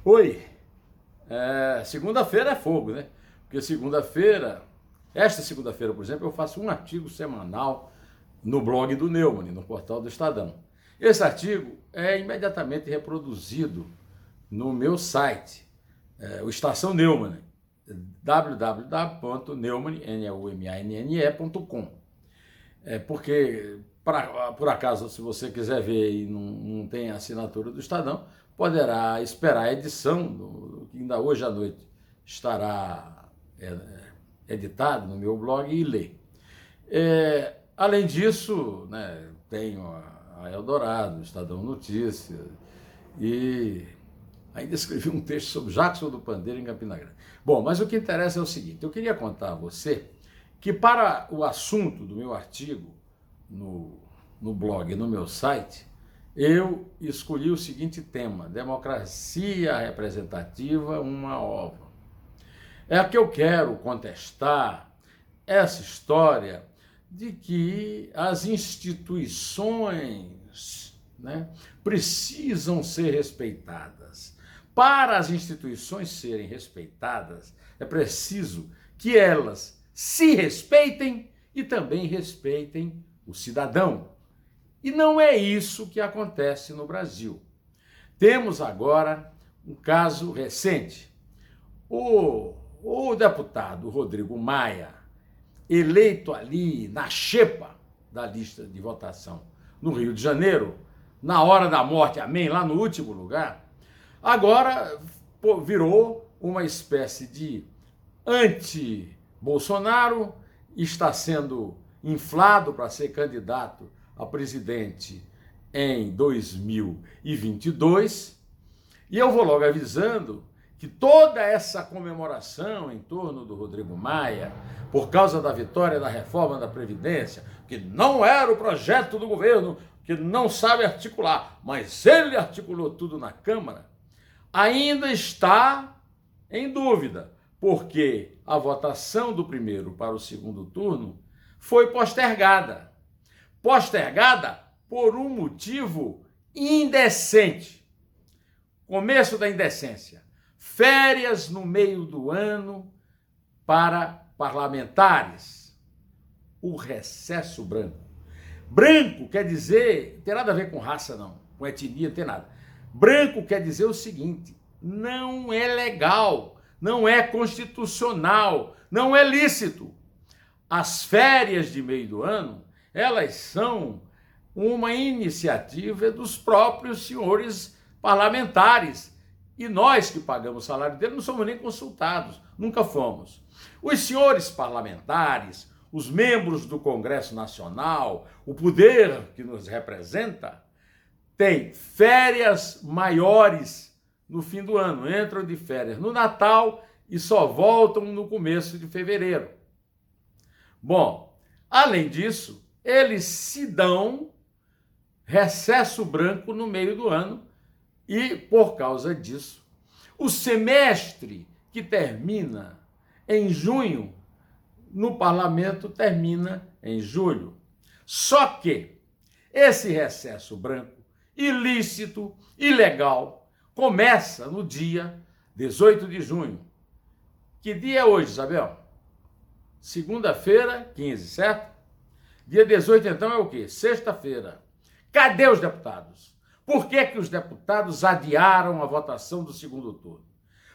Oi, segunda-feira é fogo, né? Porque esta segunda-feira, por exemplo, eu faço um artigo semanal no blog do Neumann, no portal do Estadão. Esse artigo é imediatamente reproduzido no meu site, o Estação Neumann, www.neumann.com. Porque, por acaso, se você quiser ver e não tem a assinatura do Estadão, poderá esperar a edição, que ainda hoje à noite estará editado no meu blog e ler. Além disso, né, tenho a Eldorado, Estadão Notícias e ainda escrevi um texto sobre Jackson do Pandeiro em Campina Grande. Bom, mas o que interessa é o seguinte, eu queria contar a você que para o assunto do meu artigo no blog, no meu site, eu escolhi o seguinte tema: democracia representativa, uma ova. É que eu quero contestar essa história de que as instituições, né, precisam ser respeitadas. Para as instituições serem respeitadas, é preciso que elas se respeitem e também respeitem o cidadão. E não é isso que acontece no Brasil. Temos agora um caso recente. O deputado Rodrigo Maia, eleito ali na xepa da lista de votação no Rio de Janeiro, na hora da morte, amém, lá no último lugar, agora virou uma espécie de anti-Bolsonaro, está sendo inflado para ser candidato a presidente em 2022. E eu vou logo avisando que toda essa comemoração em torno do Rodrigo Maia, por causa da vitória da reforma da Previdência, que não era o projeto do governo, que não sabe articular, mas ele articulou tudo na Câmara, ainda está em dúvida, porque a votação do primeiro para o segundo turno foi postergada. Postergada por um motivo indecente. Começo da indecência. Férias no meio do ano para parlamentares. O recesso branco. Branco quer dizer, não tem nada a ver com raça não, com etnia, não tem nada. Branco quer dizer o seguinte: não é legal, não é constitucional, não é lícito. As férias de meio do ano, elas são uma iniciativa dos próprios senhores parlamentares. E nós que pagamos o salário dele não somos nem consultados, nunca fomos. Os senhores parlamentares, os membros do Congresso Nacional, o poder que nos representa, têm férias maiores no fim do ano, entram de férias no Natal e só voltam no começo de fevereiro. Bom, além disso, eles se dão recesso branco no meio do ano e, por causa disso, o semestre que termina em junho, no parlamento termina em julho. Só que esse recesso branco, ilícito, ilegal, começa no dia 18 de junho. Que dia é hoje, Isabel? Segunda-feira, 15, certo? Dia 18, então, é o quê? Sexta-feira. Cadê os deputados? Por que os deputados adiaram a votação do segundo turno?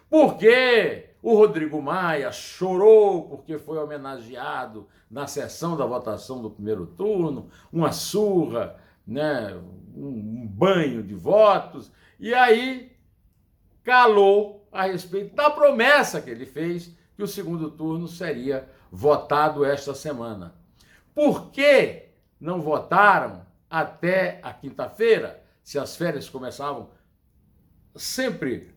Porque o Rodrigo Maia chorou porque foi homenageado na sessão da votação do primeiro turno, uma surra, né, um banho de votos, e aí calou a respeito da promessa que ele fez que o segundo turno seria votado esta semana. Por que não votaram até a quinta-feira, se as férias começavam sempre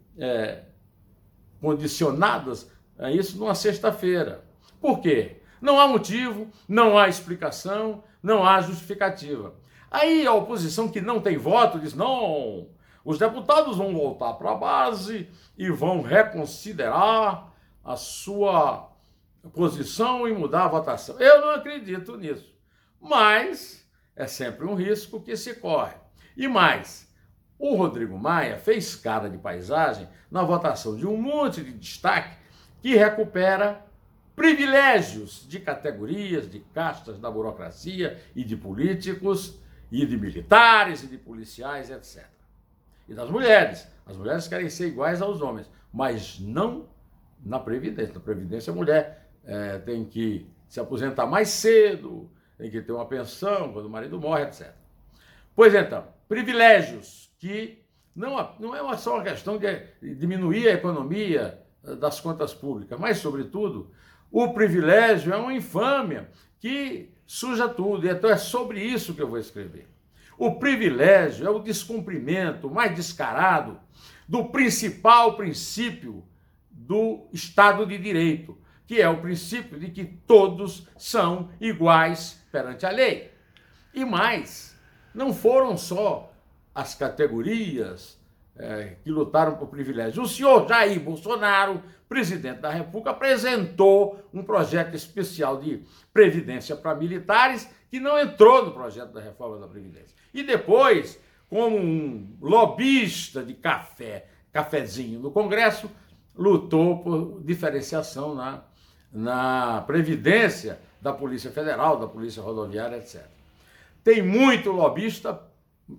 condicionadas a isso numa sexta-feira? Por quê? Não há motivo, não há explicação, não há justificativa. Aí a oposição, que não tem voto, diz: não, os deputados vão voltar para a base e vão reconsiderar a sua posição e mudar a votação. Eu não acredito nisso, mas é sempre um risco que se corre. E mais, O Rodrigo Maia fez cara de paisagem na votação de um monte de destaque que recupera privilégios de categorias, de castas da burocracia e de políticos, e de militares, e de policiais, etc. E das mulheres. As mulheres querem ser iguais aos homens, mas não na Previdência. Na Previdência, a mulher tem que se aposentar mais cedo, tem que ter uma pensão quando o marido morre, etc. Pois então, privilégios que não é só uma questão de diminuir a economia das contas públicas, mas, sobretudo, o privilégio é uma infâmia que suja tudo. E então é sobre isso que eu vou escrever. O privilégio é o descumprimento mais descarado do principal princípio do Estado de Direito, que é o princípio de que todos são iguais perante a lei. E mais, não foram só as categorias que lutaram por privilégio. O senhor Jair Bolsonaro, presidente da República, apresentou um projeto especial de previdência para militares que não entrou no projeto da reforma da Previdência. E depois, como um lobista de cafezinho no Congresso, lutou por diferenciação na Previdência da Polícia Federal, da Polícia Rodoviária, etc. Tem muito lobista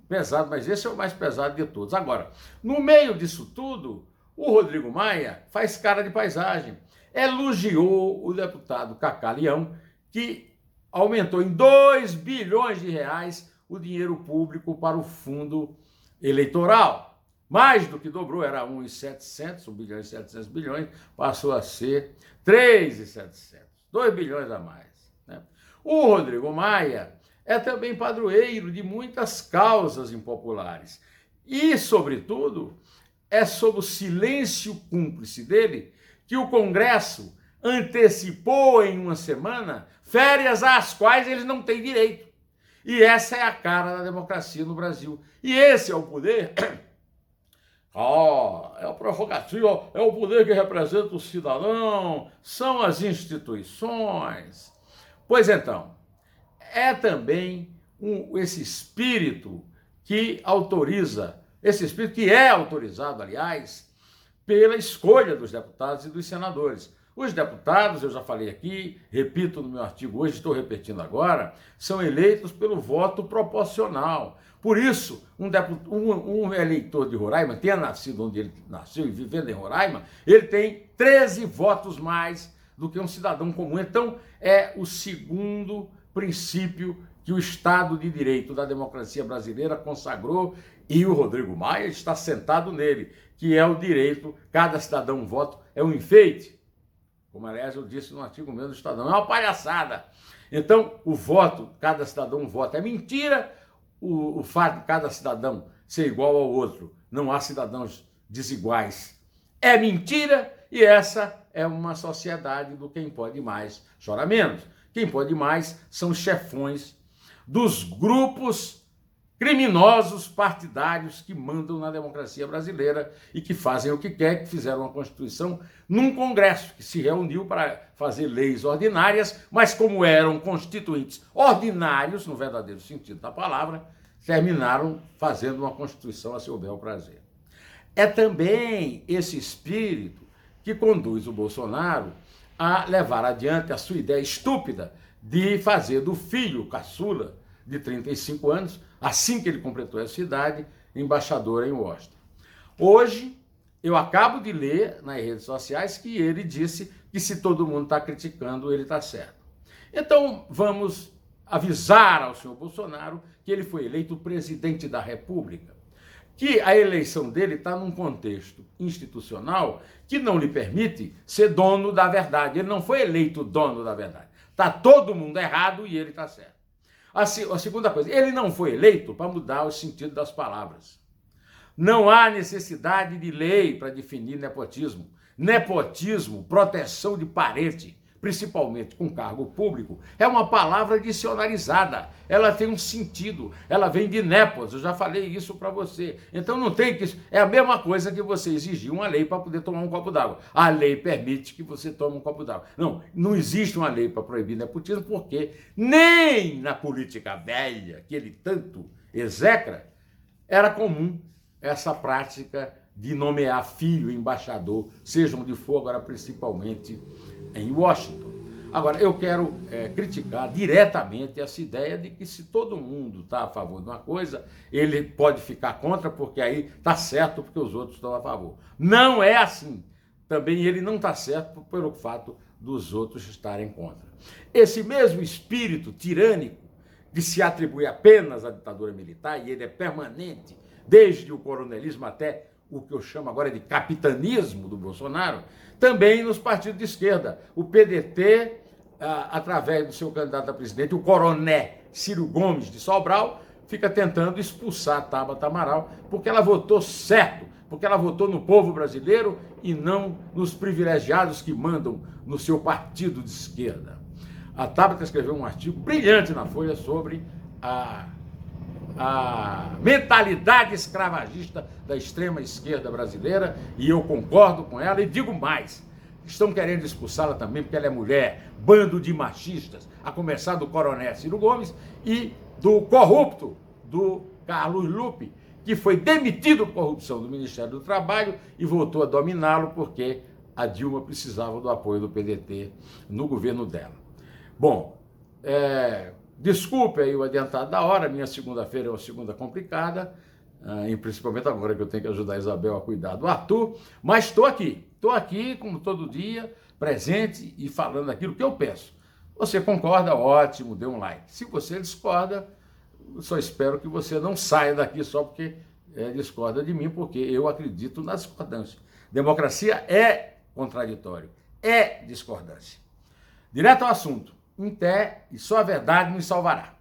pesado, mas esse é o mais pesado de todos. Agora, no meio disso tudo, o Rodrigo Maia faz cara de paisagem. Elogiou o deputado Cacá Leão, que aumentou em 2 bilhões de reais o dinheiro público para o fundo eleitoral. Mais do que dobrou, era 1,7 bilhão e 700 bilhões, passou a ser 3,700, 2 bilhões a mais, né? O Rodrigo Maia é também padroeiro de muitas causas impopulares. E, sobretudo, é sob o silêncio cúmplice dele que o Congresso antecipou em uma semana férias às quais eles não têm direito. E essa é a cara da democracia no Brasil. E esse é o poder... é a prerrogativa, é o poder que representa o cidadão, são as instituições. Pois então, é também esse espírito que autoriza, esse espírito que é autorizado, aliás, pela escolha dos deputados e dos senadores. Os deputados, eu já falei aqui, repito no meu artigo hoje, estou repetindo agora, são eleitos pelo voto proporcional. Por isso, um eleitor de Roraima, tenha nascido onde ele nasceu e vivendo em Roraima, ele tem 13 votos mais do que um cidadão comum. Então, é o segundo princípio que o Estado de Direito da democracia brasileira consagrou e o Rodrigo Maia está sentado nele, que é o direito, cada cidadão um voto, é um enfeite. Como, aliás, eu disse no artigo meu do Estadão, é uma palhaçada. Então, o voto, cada cidadão um voto, é mentira. O fato de cada cidadão ser igual ao outro, não há cidadãos desiguais, é mentira, e essa é uma sociedade do quem pode mais chora menos. Quem pode mais são os chefões dos grupos criminosos partidários que mandam na democracia brasileira e que fazem o que quer, que fizeram uma Constituição num Congresso que se reuniu para fazer leis ordinárias, mas como eram constituintes ordinários, no verdadeiro sentido da palavra, terminaram fazendo uma Constituição a seu bel prazer. É também esse espírito que conduz o Bolsonaro a levar adiante a sua ideia estúpida de fazer do filho caçula de 35 anos, assim que ele completou essa idade, embaixador em Washington. Hoje, eu acabo de ler nas redes sociais que ele disse que se todo mundo está criticando, ele está certo. Então, vamos avisar ao senhor Bolsonaro que ele foi eleito presidente da República, que a eleição dele está num contexto institucional que não lhe permite ser dono da verdade. Ele não foi eleito dono da verdade. Está todo mundo errado e ele está certo. A segunda coisa, ele não foi eleito para mudar o sentido das palavras. Não há necessidade de lei para definir nepotismo. Nepotismo, proteção de parente, principalmente com cargo público, é uma palavra dicionarizada. Ela tem um sentido, ela vem de nepos, eu já falei isso para você. Então não tem que... É a mesma coisa que você exigir uma lei para poder tomar um copo d'água. A lei permite que você tome um copo d'água. Não existe uma lei para proibir nepotismo, porque nem na política velha, que ele tanto execra, era comum essa prática de nomear filho embaixador, seja onde for, agora principalmente em Washington. Agora, eu quero criticar diretamente essa ideia de que se todo mundo está a favor de uma coisa, ele pode ficar contra, porque aí está certo, porque os outros estão a favor. Não é assim. Também ele não está certo pelo fato dos outros estarem contra. Esse mesmo espírito tirânico que se atribui apenas à ditadura militar, e ele é permanente, desde o coronelismo até o que eu chamo agora de capitanismo do Bolsonaro, também nos partidos de esquerda. O PDT, através do seu candidato a presidente, o coroné Ciro Gomes de Sobral, fica tentando expulsar a Tabata Amaral, porque ela votou certo, porque ela votou no povo brasileiro e não nos privilegiados que mandam no seu partido de esquerda. A Tabata escreveu um artigo brilhante na Folha sobre a mentalidade escravagista da extrema esquerda brasileira, e eu concordo com ela e digo mais. Estão querendo expulsá-la também porque ela é mulher, bando de machistas, a começar do coronel Ciro Gomes e do corrupto do Carlos Lupe, que foi demitido por corrupção do Ministério do Trabalho e voltou a dominá-lo porque a Dilma precisava do apoio do PDT no governo dela. Bom, desculpe aí o adiantado da hora, minha segunda-feira é uma segunda complicada, e principalmente agora que eu tenho que ajudar a Isabel a cuidar do Arthur, mas estou aqui como todo dia, presente e falando aquilo que eu penso. Você concorda? Ótimo, dê um like. Se você discorda, só espero que você não saia daqui só porque discorda de mim, porque eu acredito na discordância. Democracia é contraditório, é discordância. Direto ao assunto. Em pé, e só a verdade nos salvará.